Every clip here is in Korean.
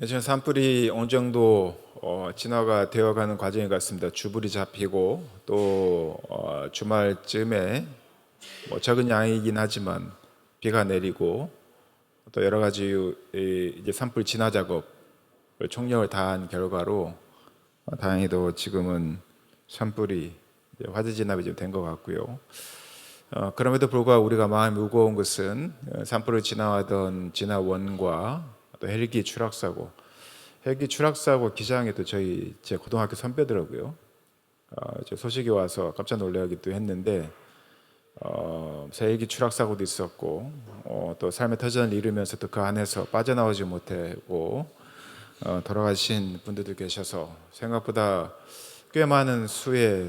네, 지금 산불이 어느 정도 진화가 되어가는 과정인 것 같습니다. 주불이 잡히고 또 주말쯤에 적은 양이긴 하지만 비가 내리고 또 여러 가지 이제 산불 진화 작업을 총력을 다한 결과로 다행히도 지금은 산불이 이제 화재 진압이 좀 된 것 같고요. 그럼에도 불구하고 우리가 마음이 무거운 것은 산불을 지나가던 진화원과 또 헬기 추락사고, 헬기 추락사고 기장에도 제 고등학교 선배더라고요. 저 소식이 와서 깜짝 놀라기도 했는데 헬기 추락사고도 있었고 또 삶의 터전을 잃으면서 또 그 안에서 빠져나오지 못하고 돌아가신 분들도 계셔서 생각보다 꽤 많은 수의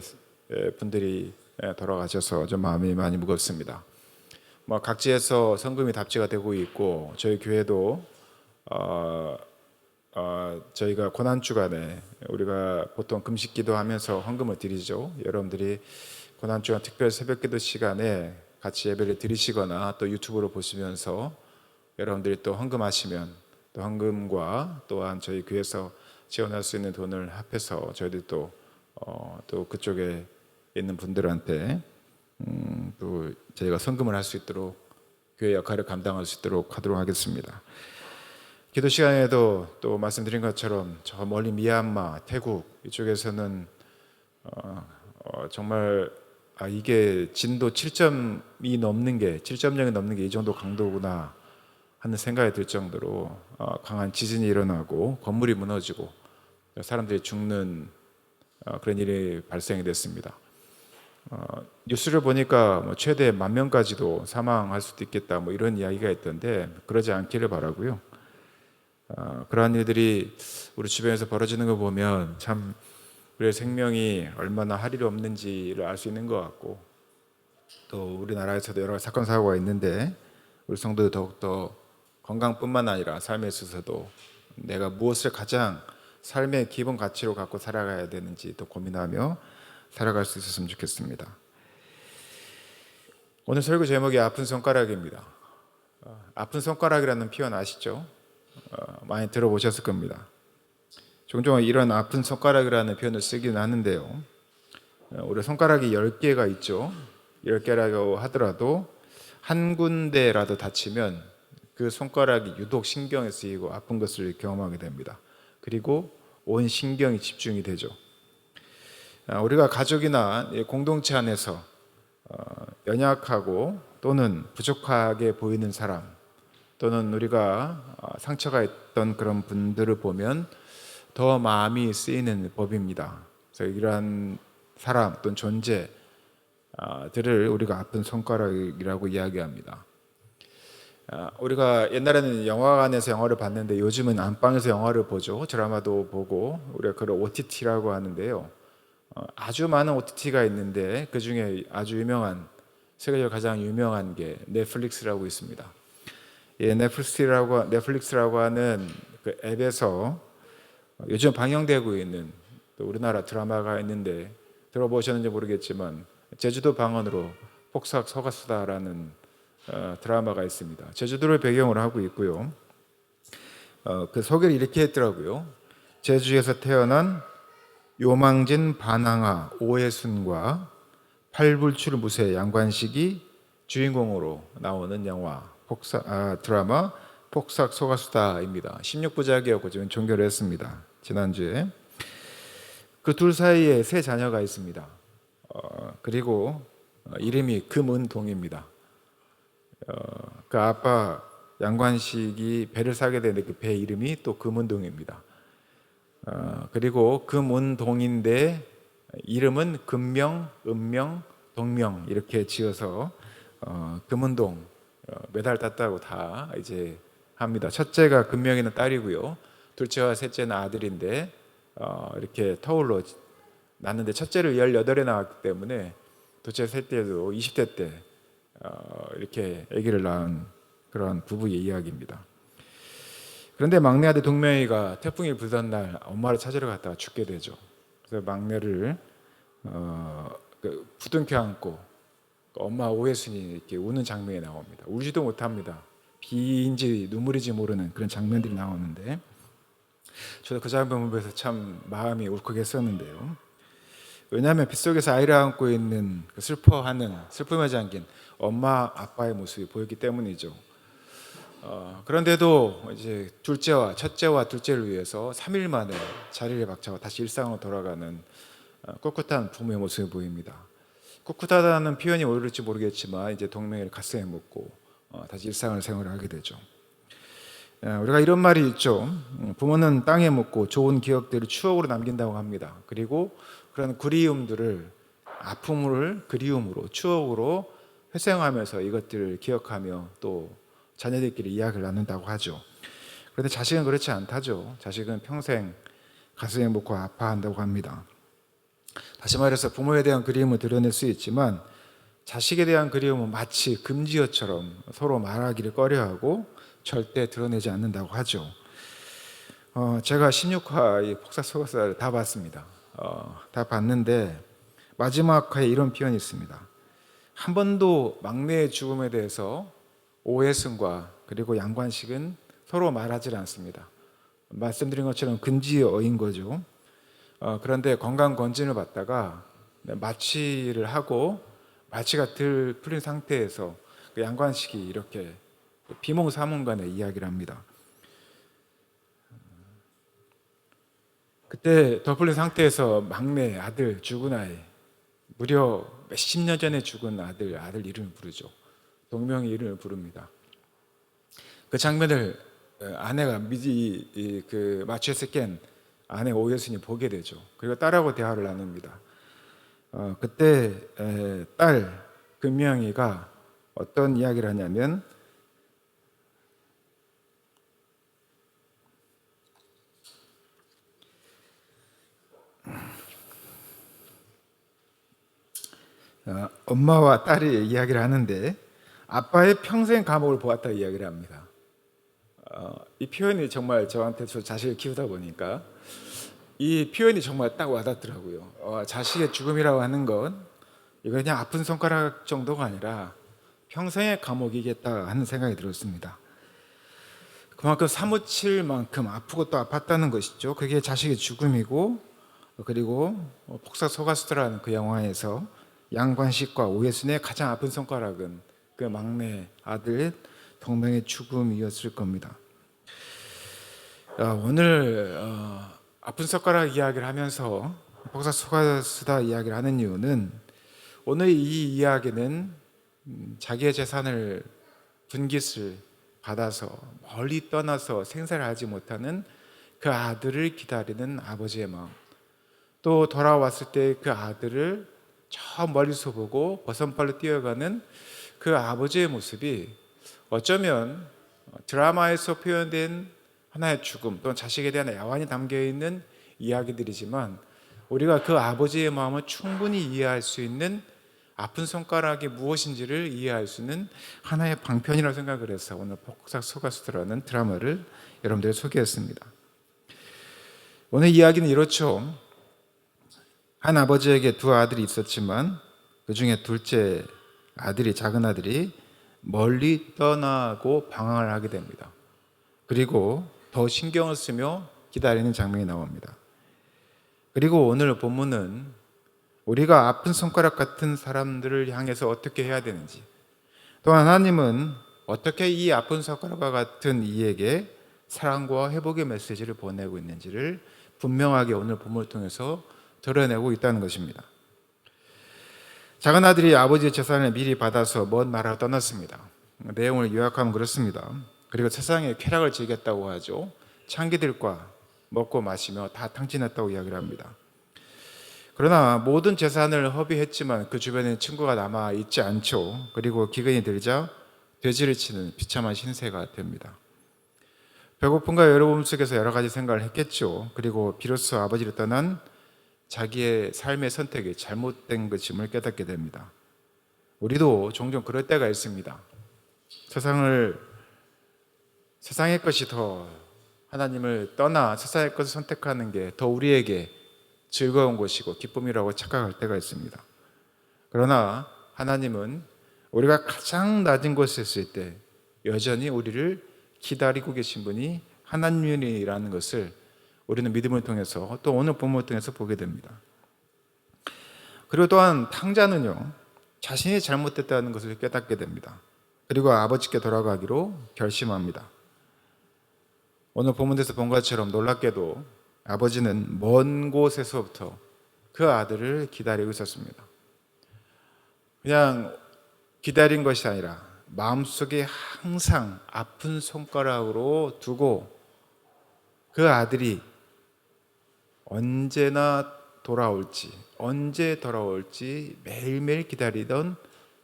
분들이 돌아가셔서 좀 마음이 많이 무겁습니다. 각지에서 성금이 답지가 되고 있고 저희 교회도 저희가 고난 주간에 우리가 보통 금식 기도하면서 헌금을 드리죠. 여러분들이 고난 주간 특별 새벽기도 시간에 같이 예배를 드리시거나 또 유튜브로 보시면서 여러분들이 또 헌금하시면 또 헌금과 또한 저희 교회에서 지원할 수 있는 돈을 합해서 저희들 또 그쪽에 있는 분들한테 또 저희가 헌금을 할 수 있도록 교회 역할을 감당할 수 있도록 하도록 하겠습니다. 기도 시간에도 또 말씀드린 것처럼 저 멀리 미얀마, 태국 이쪽에서는 정말 이게 진도 7.0이 넘는 게 이 정도 강도구나 하는 생각이 들 정도로 강한 지진이 일어나고 건물이 무너지고 사람들이 죽는 그런 일이 발생이 됐습니다. 뉴스를 보니까 최대 10,000명까지도 사망할 수도 있겠다 이런 이야기가 있던데 그러지 않기를 바라고요. 그러한 일들이 우리 주변에서 벌어지는 거 보면 참 우리의 생명이 얼마나 할일 없는지를 알 수 있는 것 같고 또 우리나라에서도 여러 사건 사고가 있는데 우리 성도들 더욱더 건강뿐만 아니라 삶에 있어서도 내가 무엇을 가장 삶의 기본 가치로 갖고 살아가야 되는지 또 고민하며 살아갈 수 있었으면 좋겠습니다. 오늘 설교 제목이 아픈 손가락입니다. 아픈 손가락이라는 표현 아시죠? 많이 들어보셨을 겁니다. 종종 이런 아픈 손가락이라는 표현을 쓰기는 하는데요. 우리 손가락이 10개가 있죠. 10개라고 하더라도 한 군데라도 다치면 그 손가락이 유독 신경에 쓰이고 아픈 것을 경험하게 됩니다. 그리고 온 신경이 집중이 되죠. 우리가 가족이나 공동체 안에서 연약하고 또는 부족하게 보이는 사람 또는 우리가 상처가 있던 그런 분들을 보면 더 마음이 쓰이는 법입니다. 그래서 이러한 사람 또는 존재들을 우리가 아픈 손가락이라고 이야기합니다. 우리가 옛날에는 영화관에서 영화를 봤는데 요즘은 안방에서 영화를 보죠. 드라마도 보고 우리가 그걸 OTT라고 하는데요. 아주 많은 OTT가 있는데 그 중에 아주 유명한 세계적으로 가장 유명한 게 넷플릭스라고 있습니다. 넷플릭스라고 하는 그 앱에서 요즘 방영되고 있는 또 우리나라 드라마가 있는데 들어보셨는지 모르겠지만 제주도 방언으로 폭삭 속았수다라는 드라마가 있습니다. 제주도를 배경으로 하고 있고요. 그 소개를 이렇게 했더라고요. 제주에서 태어난 요망진 반항아 오해순과 팔불출 무쇠 양관식이 주인공으로 나오는 드라마 폭삭 속았수다입니다. 16부작이었고 지금 종결을 했습니다. 지난주에. 그 둘 사이에 세 자녀가 있습니다. 그리고 이름이 금은동입니다. 그 아빠 양관식이 배를 사게 되는데 그 배 이름이 또 금은동입니다. 그리고 금은동인데 이름은 금명, 은명, 동명 이렇게 지어서 금은동 메달 땄다고 다 이제 합니다. 첫째가 금명이는 딸이고요. 둘째와 셋째는 아들인데 이렇게 터울로 낳는데 첫째를 18에 낳았기 때문에 둘째 셋째도 20대 때 이렇게 아기를 낳은 그런 부부의 이야기입니다. 그런데 막내 아들 동명이가 태풍이 불던 날 엄마를 찾으러 갔다가 죽게 되죠. 그래서 막내를 부둥켜 안고 엄마 오해순이 이렇게 우는 장면이 나옵니다. 울지도 못합니다. 비인지 눈물인지 모르는 그런 장면들이 나오는데 저도 그 장면 보면서 참 마음이 울컥했었는데요. 왜냐하면 빗속에서 아이를 안고 있는 그 슬픔에 잠긴 엄마 아빠의 모습이 보였기 때문이죠. 그런데도 이제 첫째와 둘째를 위해서 3일 만에 자리를 박차고 다시 일상으로 돌아가는 꿋꿋한 부모의 모습이 보입니다. 꿋꿋하다는 표현이 옳을지 모르겠지만 이제 동명이를 가슴에 묻고 다시 일상을 생활하게 되죠. 우리가 이런 말이 있죠. 부모는 땅에 묻고 좋은 기억들을 추억으로 남긴다고 합니다. 그리고 그런 그리움들을 아픔을 그리움으로 추억으로 회상하면서 이것들을 기억하며 또 자녀들끼리 이야기를 나눈다고 하죠. 그런데 자식은 그렇지 않다죠. 자식은 평생 가슴에 묻고 아파한다고 합니다. 다시 말해서 부모에 대한 그리움을 드러낼 수 있지만 자식에 대한 그리움은 마치 금지어처럼 서로 말하기를 꺼려하고 절대 드러내지 않는다고 하죠. 제가 16화 이 폭삭소가사를 다 봤습니다. 다 봤는데 마지막 화에 이런 표현이 있습니다. 한 번도 막내의 죽음에 대해서 오해승과 그리고 양관식은 서로 말하지 않습니다. 말씀드린 것처럼 금지어인 거죠. 그런데 건강검진을 받다가 마취를 하고 마취가 덜 풀린 상태에서 그 양관식이 이렇게 비몽사몽간에 이야기를 합니다. 그때 더 풀린 상태에서 막내 아들 죽은 아이, 무려 몇십 년 전에 죽은 아들 이름을 부르죠. 동명의 이름을 부릅니다. 그 장면을 아내가 미리 그 마취에서 깬 아내 오예순이 보게 되죠. 그리고 딸하고 대화를 나눕니다. 그때 딸 금명이가 어떤 이야기를 하냐면 엄마와 딸이 이야기를 하는데 아빠의 평생 감옥을 보았다 이야기를 합니다. 이 표현이 정말 저한테 저 자식을 키우다 보니까 이 표현이 정말 딱 와닿더라고요. 자식의 죽음이라고 하는 건 이거 그냥 아픈 손가락 정도가 아니라 평생의 감옥이겠다 하는 생각이 들었습니다. 그만큼 사무칠 만큼 아프고 또 아팠다는 것이죠. 그게 자식의 죽음이고 그리고 폭삭소가수다라는 그 영화에서 양관식과 오예순의 가장 아픈 손가락은 그 막내 아들 동명의 죽음이었을 겁니다. 오늘 아픈 손가락 이야기를 하면서 폭삭소가수다 이야기를 하는 이유는 오늘 이 이야기는 자기의 재산을 분깃을 받아서 멀리 떠나서 생사를 하지 못하는 그 아들을 기다리는 아버지의 마음, 또 돌아왔을 때 그 아들을 저 멀리서 보고 버선발로 뛰어가는 그 아버지의 모습이 어쩌면 드라마에서 표현된 하나의 죽음 또는 자식에 대한 애환이 담겨있는 이야기들이지만 우리가 그 아버지의 마음을 충분히 이해할 수 있는 아픈 손가락이 무엇인지를 이해할 수 있는 하나의 방편이라고 생각을 해서 오늘 폭삭소가수다라는 드라마를 여러분들에게 소개했습니다. 오늘 이야기는 이렇죠. 한 아버지에게 두 아들이 있었지만 그 중에 둘째 아들이 작은 아들이 멀리 떠나고 방황을 하게 됩니다. 그리고 더 신경을 쓰며 기다리는 장면이 나옵니다. 그리고 오늘 본문은 우리가 아픈 손가락 같은 사람들을 향해서 어떻게 해야 되는지, 또 하나님은 어떻게 이 아픈 손가락과 같은 이에게 사랑과 회복의 메시지를 보내고 있는지를 분명하게 오늘 본문을 통해서 드러내고 있다는 것입니다. 작은 아들이 아버지의 재산을 미리 받아서 먼 나라로 떠났습니다. 내용을 요약하면 그렇습니다. 그리고 세상의 쾌락을 즐겼다고 하죠. 창기들과 먹고 마시며 다 탕진했다고 이야기를 합니다. 그러나 모든 재산을 허비했지만 그 주변에 친구가 남아 있지 않죠. 그리고 기근이 들자 돼지를 치는 비참한 신세가 됩니다. 배고픔과 외로움 속에서 여러 가지 생각을 했겠죠. 그리고 비로소 아버지를 떠난 자기의 삶의 선택이 잘못된 것임을 깨닫게 됩니다. 우리도 종종 그럴 때가 있습니다. 세상의 것이 더 하나님을 떠나 세상의 것을 선택하는 게 더 우리에게 즐거운 것이고 기쁨이라고 착각할 때가 있습니다. 그러나 하나님은 우리가 가장 낮은 곳에 있을 때 여전히 우리를 기다리고 계신 분이 하나님이라는 것을 우리는 믿음을 통해서 또 오늘 본문을 통해서 보게 됩니다. 그리고 또한 탕자는요, 자신이 잘못됐다는 것을 깨닫게 됩니다. 그리고 아버지께 돌아가기로 결심합니다. 오늘 본문에서 본 것처럼 놀랍게도 아버지는 먼 곳에서부터 그 아들을 기다리고 있었습니다. 그냥 기다린 것이 아니라 마음속에 항상 아픈 손가락으로 두고 그 아들이 언제나 돌아올지, 언제 돌아올지 매일매일 기다리던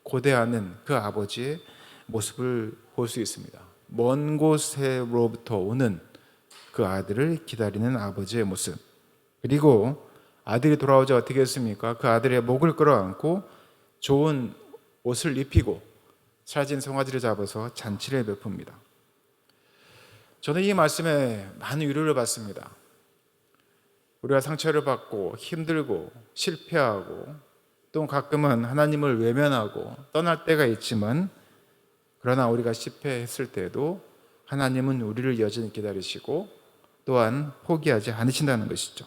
고대하는 그 아버지의 모습을 볼 수 있습니다. 먼 곳으로부터 오는 그 아들을 기다리는 아버지의 모습. 그리고 아들이 돌아오자 어떻게 했습니까? 그 아들의 목을 끌어안고 좋은 옷을 입히고 살진 송아지를 잡아서 잔치를 베풉니다. 저는 이 말씀에 많은 위로를 받습니다. 우리가 상처를 받고 힘들고 실패하고 또 가끔은 하나님을 외면하고 떠날 때가 있지만, 그러나 우리가 실패했을 때에도 하나님은 우리를 여전히 기다리시고 또한 포기하지 않으신다는 것이죠.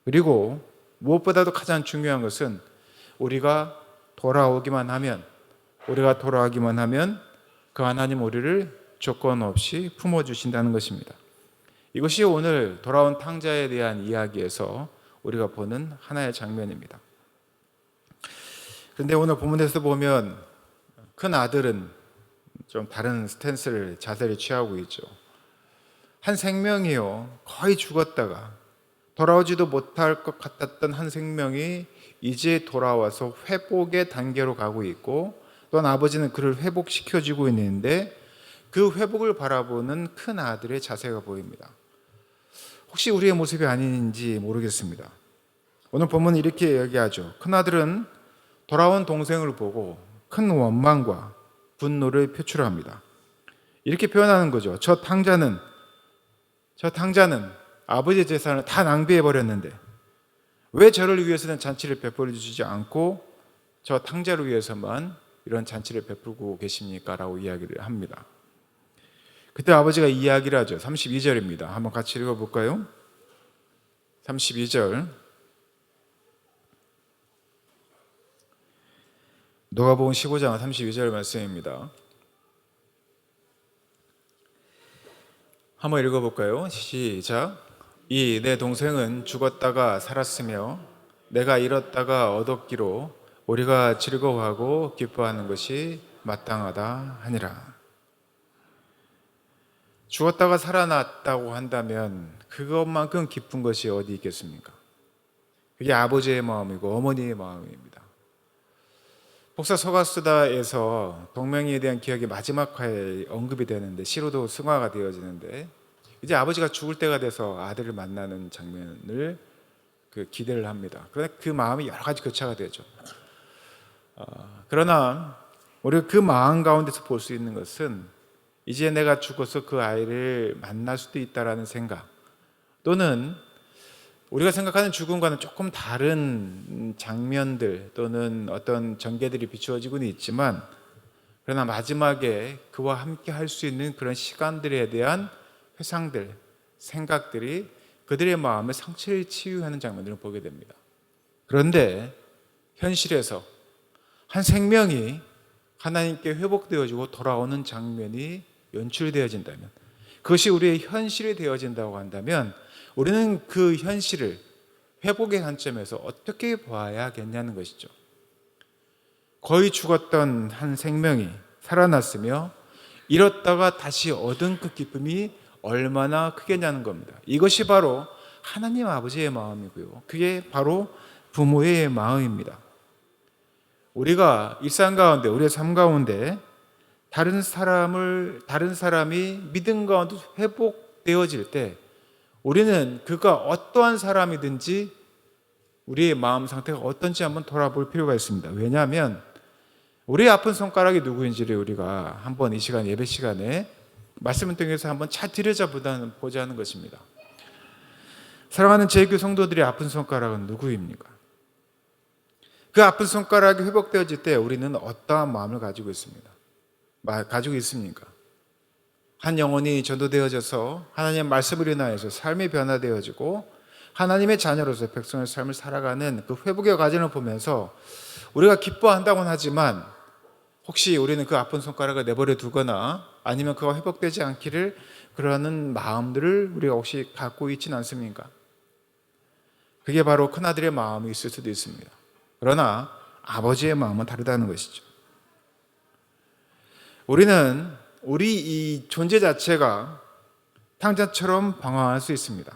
그리고 무엇보다도 가장 중요한 것은 우리가 돌아오기만 하면 그 하나님 우리를 조건 없이 품어주신다는 것입니다. 이것이 오늘 돌아온 탕자에 대한 이야기에서 우리가 보는 하나의 장면입니다. 그런데 오늘 본문에서 보면 큰 아들은 좀 다른 스탠스를, 자세를 취하고 있죠. 한 생명이요, 거의 죽었다가 돌아오지도 못할 것 같았던 한 생명이 이제 돌아와서 회복의 단계로 가고 있고, 또한 아버지는 그를 회복시켜주고 있는데 그 회복을 바라보는 큰 아들의 자세가 보입니다. 혹시 우리의 모습이 아닌지 모르겠습니다. 오늘 본문은 이렇게 얘기하죠. 큰 아들은 돌아온 동생을 보고 큰 원망과 분노를 표출합니다. 이렇게 표현하는 거죠. 저 탕자는 아버지의 재산을 다 낭비해버렸는데 왜 저를 위해서는 잔치를 베풀어 주지 않고 저 탕자를 위해서만 이런 잔치를 베풀고 계십니까? 라고 이야기를 합니다. 그때 아버지가 이야기를 하죠. 32절입니다. 한번 같이 읽어볼까요? 32절. 누가복음 15장 32절 말씀입니다. 한번 읽어볼까요? 시작. 이 내 동생은 죽었다가 살았으며 내가 잃었다가 얻었기로 우리가 즐거워하고 기뻐하는 것이 마땅하다 하니라. 죽었다가 살아났다고 한다면 그것만큼 기쁜 것이 어디 있겠습니까? 그게 아버지의 마음이고 어머니의 마음입니다. 복사 서가수다에서 동명이에 대한 기억이 마지막 화에 언급이 되는데 시로도 승화가 되어지는데, 이제 아버지가 죽을 때가 돼서 아들을 만나는 장면을 기대를 합니다. 그런데 그 마음이 여러 가지 교차가 되죠. 그러나 우리가 그 마음 가운데서 볼 수 있는 것은 이제 내가 죽어서 그 아이를 만날 수도 있다라는 생각, 또는 우리가 생각하는 죽음과는 조금 다른 장면들 또는 어떤 전개들이 비추어지고는 있지만, 그러나 마지막에 그와 함께 할 수 있는 그런 시간들에 대한 회상들, 생각들이 그들의 마음에 상처를 치유하는 장면들을 보게 됩니다. 그런데 현실에서 한 생명이 하나님께 회복되어지고 돌아오는 장면이 연출되어진다면, 그것이 우리의 현실이 되어진다고 한다면 우리는 그 현실을 회복의 관점에서 어떻게 봐야겠냐는 것이죠. 거의 죽었던 한 생명이 살아났으며 잃었다가 다시 얻은 그 기쁨이 얼마나 크겠냐는 겁니다. 이것이 바로 하나님 아버지의 마음이고요, 그게 바로 부모의 마음입니다. 우리가 일상 가운데, 우리의 삶 가운데 다른 사람이 믿음 가운데 회복되어질 때 우리는 그가 어떠한 사람이든지 우리의 마음 상태가 어떤지 한번 돌아볼 필요가 있습니다. 왜냐하면 우리의 아픈 손가락이 누구인지를 우리가 한번 이 시간, 예배 시간에 말씀을 통해서 한번 잘 들여다보자는 것입니다. 사랑하는 제교 성도들의 아픈 손가락은 누구입니까? 그 아픈 손가락이 회복되어질 때 우리는 어떠한 마음을 가지고 있습니까? 한 영혼이 전도되어져서 하나님의 말씀을 인하여서 삶이 변화되어지고 하나님의 자녀로서 백성의 삶을 살아가는 그 회복의 과정을 보면서 우리가 기뻐한다고는 하지만 혹시 우리는 그 아픈 손가락을 내버려 두거나 아니면 그가 회복되지 않기를 그러는 마음들을 우리가 혹시 갖고 있지는 않습니까? 그게 바로 큰아들의 마음이 있을 수도 있습니다. 그러나 아버지의 마음은 다르다는 것이죠. 우리는 우리 이 존재 자체가 탕자처럼 방황할 수 있습니다.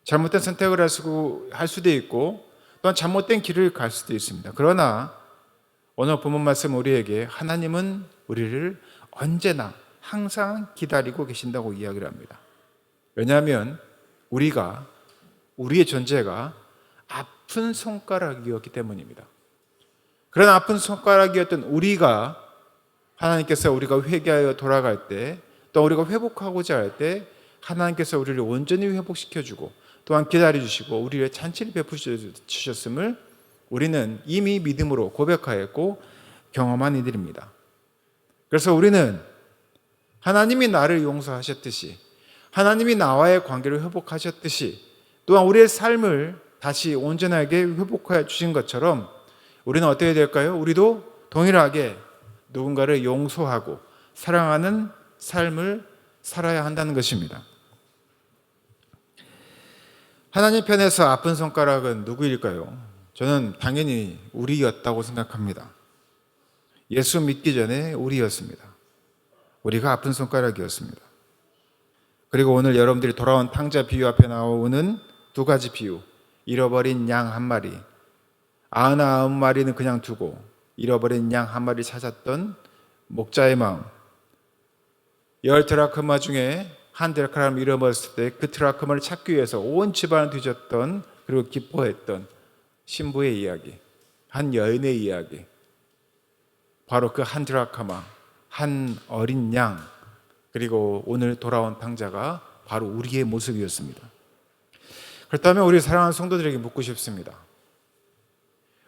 잘못된 선택을 할 수도 있고 또한 잘못된 길을 갈 수도 있습니다. 그러나 오늘 본문 말씀 우리에게 하나님은 우리를 언제나 항상 기다리고 계신다고 이야기를 합니다. 왜냐하면 우리의 존재가 아픈 손가락이었기 때문입니다. 그런 아픈 손가락이었던 우리가 하나님께서 우리가 회개하여 돌아갈 때 또 우리가 회복하고자 할 때 하나님께서 우리를 온전히 회복시켜주고 또한 기다려주시고 우리를 잔치를 베푸셨음을 우리는 이미 믿음으로 고백하였고 경험한 이들입니다. 그래서 우리는 하나님이 나를 용서하셨듯이 하나님이 나와의 관계를 회복하셨듯이 또한 우리의 삶을 다시 온전하게 회복하여 주신 것처럼 우리는 어떻게 될까요? 우리도 동일하게 누군가를 용서하고 사랑하는 삶을 살아야 한다는 것입니다. 하나님 편에서 아픈 손가락은 누구일까요? 저는 당연히 우리였다고 생각합니다. 예수 믿기 전에 우리였습니다. 우리가 아픈 손가락이었습니다. 그리고 오늘 여러분들이 돌아온 탕자 비유 앞에 나오는 두 가지 비유, 잃어버린 양 한 마리, 99마리는 그냥 두고 잃어버린 양 한 마리 찾았던 목자의 마음, 10드라크마 중에 한 드라크마를 잃어버렸을 때 그 드라크마를 찾기 위해서 온 집안을 뒤졌던 그리고 기뻐했던 신부의 이야기, 한 여인의 이야기, 바로 그 한 드라크마, 한 어린 양, 그리고 오늘 돌아온 탕자가 바로 우리의 모습이었습니다. 그렇다면 우리 사랑하는 성도들에게 묻고 싶습니다.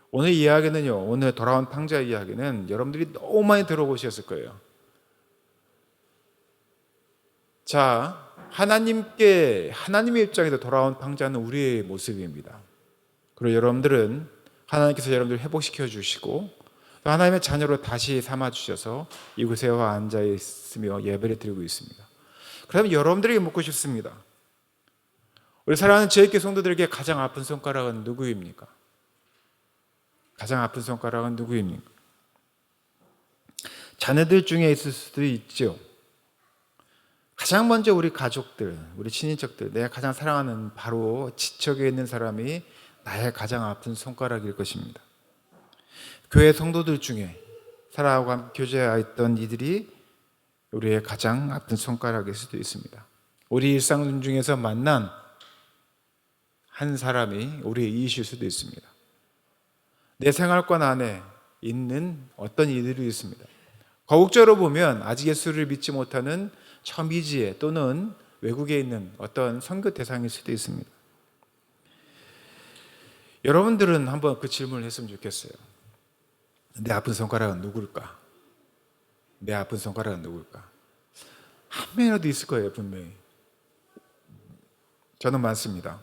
오늘 이야기는요, 오늘 돌아온 탕자 이야기는 여러분들이 너무 많이 들어보셨을 거예요. 자, 하나님의 입장에서 돌아온 탕자는 우리의 모습입니다. 그리고 여러분들은 하나님께서 여러분들을 회복시켜 주시고 또 하나님의 자녀로 다시 삼아 주셔서 이곳에 와 앉아 있으며 예배를 드리고 있습니다. 그러면 여러분들에게 묻고 싶습니다. 우리 사랑하는 제이케 성도들에게 가장 아픈 손가락은 누구입니까? 가장 아픈 손가락은 누구입니까? 자녀들 중에 있을 수도 있죠. 가장 먼저 우리 가족들, 우리 친인척들, 내가 가장 사랑하는 바로 지척에 있는 사람이 나의 가장 아픈 손가락일 것입니다. 교회 성도들 중에 사랑하고 함께 교제하였던 이들이 우리의 가장 아픈 손가락일 수도 있습니다. 우리 일상 중에서 만난 한 사람이 우리의 이웃일 수도 있습니다. 내 생활권 안에 있는 어떤 이들이 있습니다. 거국적으로 보면 아직 예수를 믿지 못하는 처미지에 또는 외국에 있는 어떤 선교 대상일 수도 있습니다. 여러분들은 한번 그 질문을 했으면 좋겠어요. 내 아픈 손가락은 누굴까? 내 아픈 손가락은 누굴까? 한 명이라도 있을 거예요, 분명히. 저는 많습니다.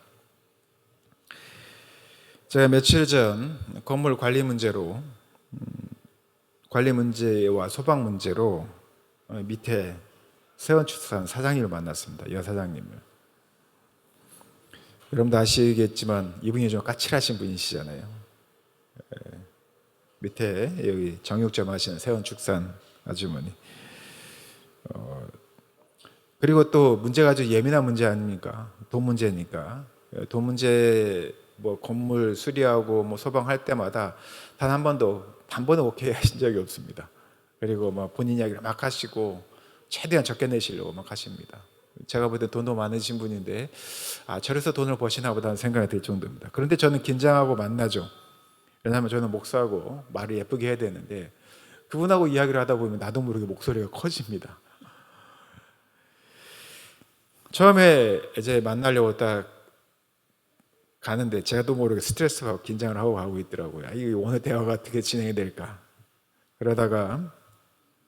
제가 며칠 전 건물 관리 문제와 소방 문제로 밑에 세원축산 사장님을 만났습니다. 여사장님을. 여러분도 아시겠지만 이분이 좀 까칠하신 분이시잖아요. 밑에 여기 정육점 하시는 세원축산 아주머니. 그리고 또 문제가 아주 예민한 문제 아닙니까? 돈 문제니까. 돈 문제 건물 수리하고 소방할 때마다 단 한 번도 단번에 오케이 하신 적이 없습니다. 그리고 본인 이야기를 막 하시고 최대한 적게 내시려고 막 하십니다. 제가 볼 때 돈도 많으신 분인데 저래서 돈을 버시나 보다는 생각이 들 정도입니다. 그런데 저는 긴장하고 만나죠. 왜냐하면 저는 목사고 말을 예쁘게 해야 되는데 그분하고 이야기를 하다 보면 나도 모르게 목소리가 커집니다. 처음에 이제 만나려고 딱 가는데 제가도 모르게 스트레스 받고 긴장을 하고 가고 있더라고요. 이 오늘 대화가 어떻게 진행이 될까? 그러다가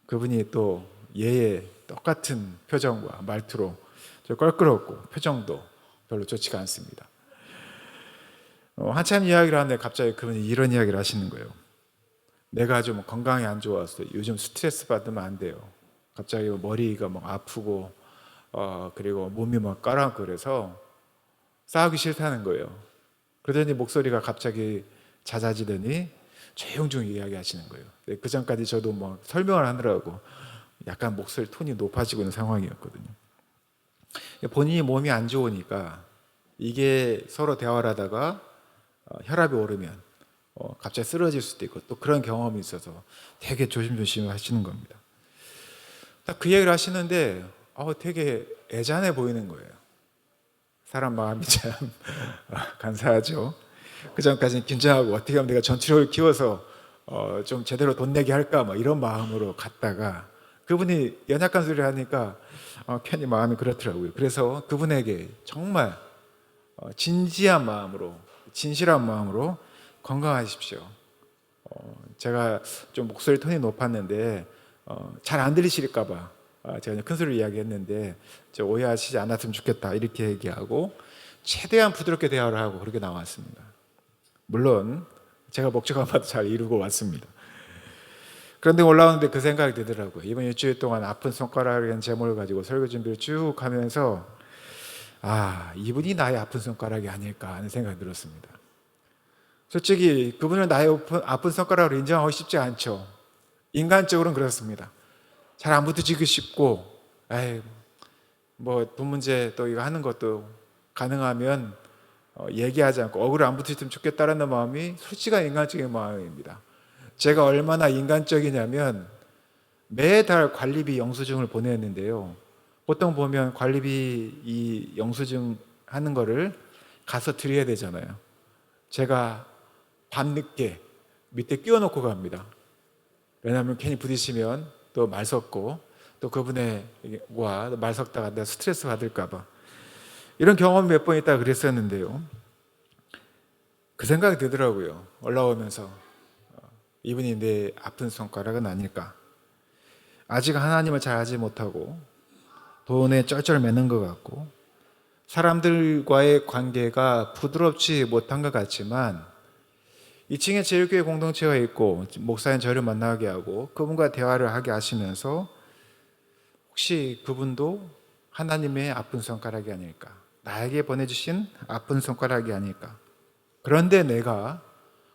그분이 또 예의 똑같은 표정과 말투로 좀 껄끄럽고 표정도 별로 좋지가 않습니다. 한참 이야기를 하는데 갑자기 그분이 이런 이야기를 하시는 거예요. 내가 좀 건강이 안 좋아서 요즘 스트레스 받으면 안 돼요. 갑자기 머리가 막 아프고 그리고 몸이 막 가라앉고 그래서 싸우기 싫다는 거예요. 그러더니 목소리가 갑자기 잦아지더니 조용조용히 이야기하시는 거예요. 그 전까지 저도 막 설명을 하느라고 약간 목소리 톤이 높아지고 있는 상황이었거든요. 본인이 몸이 안 좋으니까 이게 서로 대화를 하다가 혈압이 오르면 갑자기 쓰러질 수도 있고 또 그런 경험이 있어서 되게 조심조심 하시는 겁니다. 딱 그 얘기를 하시는데 되게 애잔해 보이는 거예요. 사람 마음이 참 간사하죠. 그 전까지는 긴장하고 어떻게 하면 내가 전투력을 키워서 좀 제대로 돈 내게 할까 막 이런 마음으로 갔다가 그분이 연약한 소리를 하니까 괜히 마음이 그렇더라고요. 그래서 그분에게 정말 진지한 마음으로 진실한 마음으로 건강하십시오. 제가 좀 목소리 톤이 높았는데 잘 안 들리실까 봐 제가 큰 소리로 이야기했는데 오해하시지 않았으면 좋겠다 이렇게 얘기하고 최대한 부드럽게 대화를 하고 그렇게 나왔습니다. 물론 제가 목적한 바도 잘 이루고 왔습니다. 그런데 올라오는데 그 생각이 들더라고요. 이번 일주일 동안 아픈 손가락이라는 제목을 가지고 설교 준비를 쭉 하면서 이분이 나의 아픈 손가락이 아닐까 하는 생각이 들었습니다. 솔직히 그분을 나의 아픈 손가락으로 인정하고 싶지 않죠. 인간적으로는 그렇습니다. 잘 안 붙어지고 싶고 돈 문제 또 이거 하는 것도 가능하면 얘기하지 않고 억울히 안 붙었으면 좋겠다라는 마음이 솔직한 인간적인 마음입니다. 제가 얼마나 인간적이냐면 매달 관리비 영수증을 보냈는데요. 보통 보면 관리비 이 영수증 하는 거를 가서 드려야 되잖아요. 제가 밤늦게 밑에 끼워놓고 갑니다. 왜냐하면 괜히 부딪히면 또 말 섞고 또 그분과 말 섞다가 내가 스트레스 받을까 봐 이런 경험이 몇 번 있다가 그랬었는데요. 그 생각이 들더라고요. 올라오면서 이분이 내 아픈 손가락은 아닐까. 아직 하나님을 잘 알지 못하고 돈에 쩔쩔매는 것 같고 사람들과의 관계가 부드럽지 못한 것 같지만 2층에 제일교회 공동체가 있고 목사님 저를 만나게 하고 그분과 대화를 하게 하시면서 혹시 그분도 하나님의 아픈 손가락이 아닐까, 나에게 보내주신 아픈 손가락이 아닐까. 그런데 내가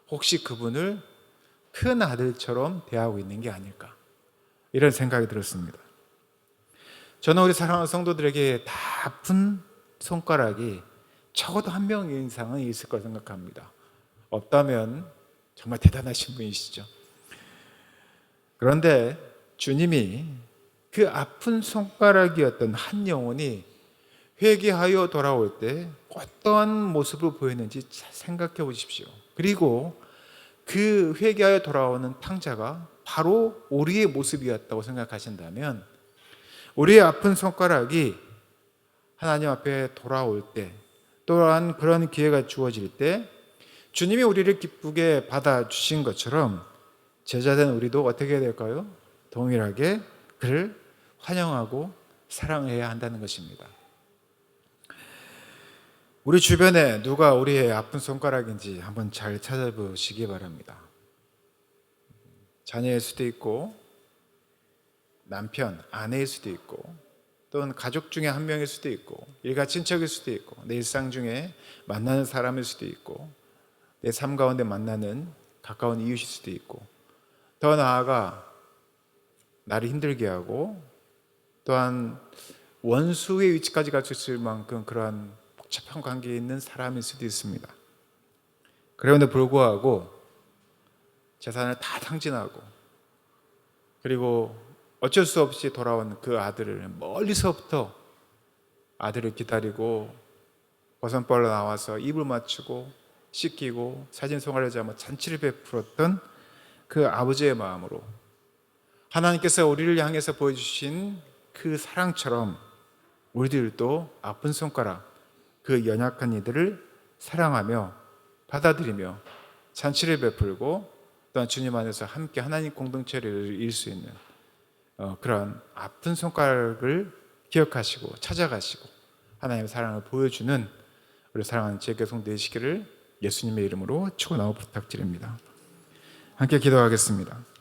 혹시 그분을 큰 아들처럼 대하고 있는 게 아닐까, 이런 생각이 들었습니다. 저는 우리 사랑하는 성도들에게 다 아픈 손가락이 적어도 한 명 이상은 있을 거라 생각합니다. 없다면 정말 대단하신 분이시죠. 그런데 주님이 그 아픈 손가락이었던 한 영혼이 회개하여 돌아올 때 어떠한 모습을 보였는지 생각해 보십시오. 그리고 그 회개하여 돌아오는 탕자가 바로 우리의 모습이었다고 생각하신다면 우리의 아픈 손가락이 하나님 앞에 돌아올 때 또한 그런 기회가 주어질 때 주님이 우리를 기쁘게 받아주신 것처럼 제자된 우리도 어떻게 해야 될까요? 동일하게 그를 환영하고 사랑해야 한다는 것입니다. 우리 주변에 누가 우리의 아픈 손가락인지 한번 잘 찾아보시기 바랍니다. 자녀일 수도 있고 남편, 아내일 수도 있고 또는 가족 중에 한 명일 수도 있고 일가 친척일 수도 있고 내 일상 중에 만나는 사람일 수도 있고 내 삶 가운데 만나는 가까운 이웃일 수도 있고 더 나아가 나를 힘들게 하고 또한 원수의 위치까지 갈 수 있을 만큼 그러한 복잡한 관계에 있는 사람일 수도 있습니다. 그런데 불구하고 재산을 다 탕진하고 그리고 어쩔 수 없이 돌아온 그 아들을 멀리서부터 아들을 기다리고 버선벌로 나와서 입을 맞추고 씻기고 사진 송화를 하며 잔치를 베풀었던 그 아버지의 마음으로 하나님께서 우리를 향해서 보여주신 그 사랑처럼 우리들도 아픈 손가락, 그 연약한 이들을 사랑하며 받아들이며 잔치를 베풀고 또한 주님 안에서 함께 하나님 공동체를 이룰 수 있는 그런 아픈 손가락을 기억하시고 찾아가시고 하나님의 사랑을 보여주는 우리 사랑하는 재교송 되시기를 예수님의 이름으로 축원하고 부탁드립니다. 함께 기도하겠습니다.